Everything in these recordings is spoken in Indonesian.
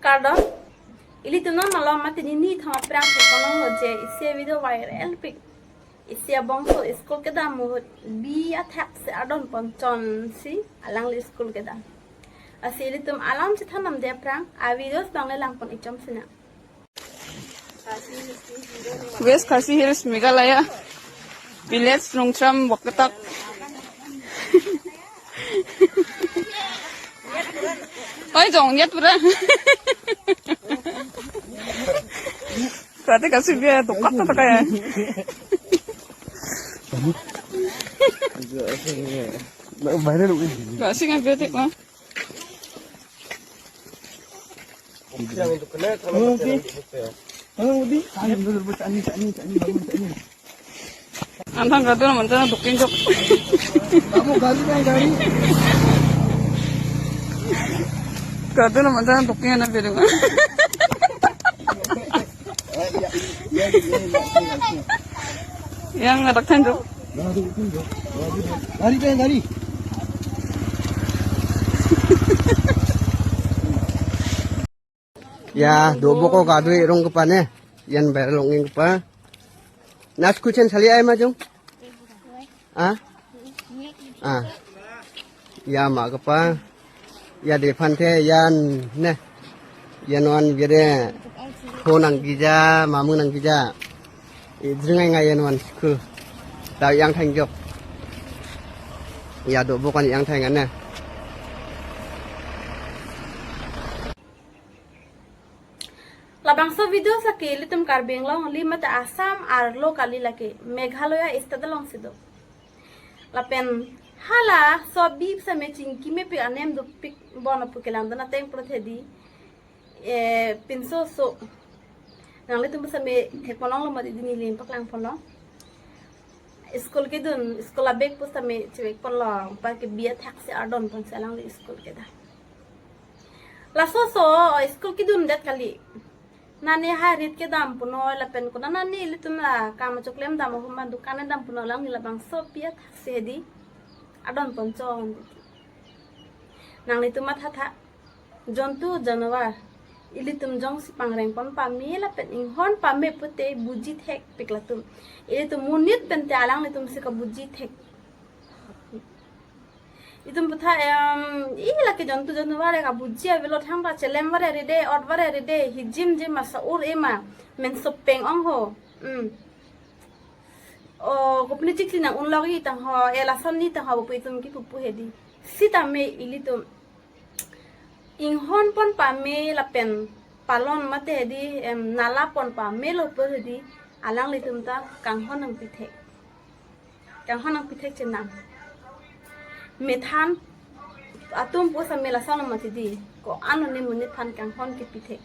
Kardon ili tunon malam mati ni thama prang konon loje ise video viral pic ise bongso school ke dam bi attack se adon ponchon si alang li school ke dam asili tum alam se thanam de prang a videos bangle lang pon ichom sina West Khasi Hills Meghalaya Village Nongtram Wakatak Oi jong nyet pura Berarti kasih dia tokat atau kayak kasih nggak berarti mah Antang kado naman sana tukin jok. Kamu gali kan gali. Kado naman sana tukin na bilang. Yang ngatakkan jok. Gali kan gali. Ya, dobo ko kado irong kapane. Yan berlonging pa. Nas kuchen sali ay majung? Ah? Ah. Ya ma kapa. Ya defan the yan ne. Yan wan bire honang gija, mamu nang gija. Idringai ngai yan wan ku. Daw yang thang jok. Ya dobo kan yang thang an ne. Labangso video sake litum karbeng long limata Assam ar lokali lake Meghalaya istada long sido lapen hala so bib sa meching kime pi anem do pik bona pukelang dana teng prothedi pinso so nang litum sa me thekpolong lo madi dini lim paklang polong school ke dun school abek pu sa me chewek polong pa ke bia thak se adon pon salang li school ke da la so school ke dun dat kali nani harit ke dam puno lapen kuna nani litumla kama choklem dam humma dukane dam puno lang nilabang sopia sedi adon ponchon nang lituma tha jontu janawar ilitum jong si pangreng pon pami lapen inghon pame pute buji thek piklatum ilitum munit pente alang litum se ka buji thek itum putha ila ke jontu janwar ka bujia velo thangba chelemware rede odware rede hijim je masaur ema men sopeng ong ho o gopni chikli na unlogi tang ho ela sonni tang ho pu itum ki pupu hedi sita me ilitum inghon pon pa me lapen palon mate hedi nala pon pa me lo per hedi alang litum ta kanghon ang pithek chenam methan atum po sa mela sana matidi ko ano ni munit than kang hon ke pithek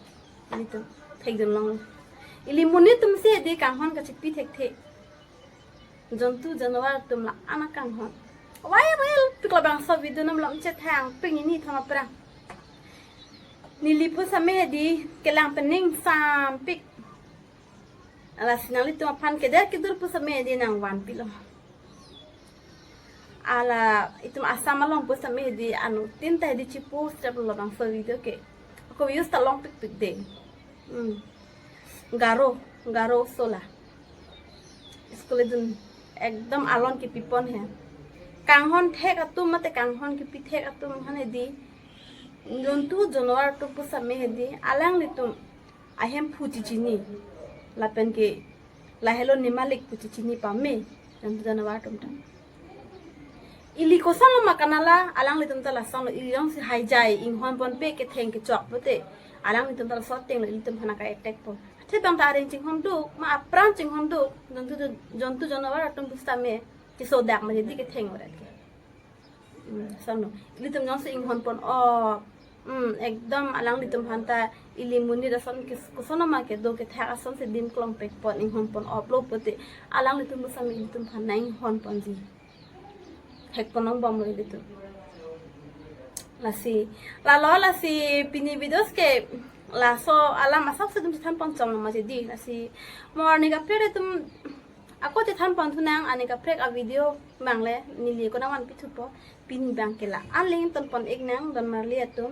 nito thek jon long ili munit tum se de kang hon ka chi pithek the jontu janwar tum la ana kang hon wai wel pikla bang sa video nam lam che thang ping ni thama pra nili po sa me di kelang pening sam pik ala sinali tum pan ke der ke dur po sa me di nang wan pilo ala itu asama long posta me di anu tinta di cipu strap lo bang video ke aku use ta long pik de garo sola skole dun ekdam alon ki pipon he kanghon thek atum mate kanghon ki pithek atum hane di jontu jonwar to posta me di alang litum ahem phuti chini lapen ke lahelo nimalik phuti chini pame jontu jonwar tumta ili kosan lo makanala alang litum tala sang lo ilong si haijai inghon pon pe ke theng ke chok bote alang litum tala sot teng lo litum hana ka attack po the bang ta areng ching hon du ma apran ching hon du jontu janawar atum busta me ki so dak ma di ke theng orat ke sang lo litum nyong si inghon pon o ekdam alang litum hanta ili muni da son ke kosan ma ke do ke tha ason se din klong pek pon inghon pon upload pote alang litum busta me litum hana inghon pon ji hek ponong bom lo itu lasi pini videos ke laso alam asak sedum tham pon chong ma di lasi morning ka pre tum ako te tham pon thunang ani ka prek a video mangle nili ko nawan pithu po pini bang kela aling ton pon ek nang don marli atum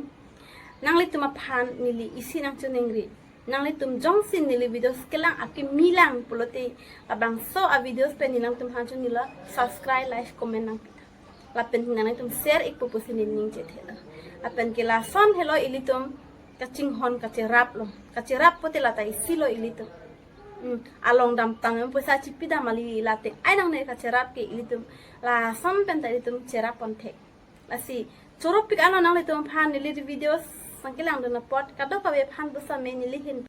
nang le tuma phan nili isi nang chunengri nang le tum jongsin nili videos kelang aki milang pulote abang so a videos pe ninang tum han chunila subscribe like comment nang lapen nang tum share ik pupusin ning che thela apen ke la son hello ilitum kaching hon kacirap lo kacirap pote lata isi lo ilitum along dam tang pesa cipi da mali late ai nang ne kacirap ke ilitum la son pen ta ilitum cerap ponte la si chorop pik ano nang le tum phan nili videos sangkilang dona pot kado ka be phan busa me nili hin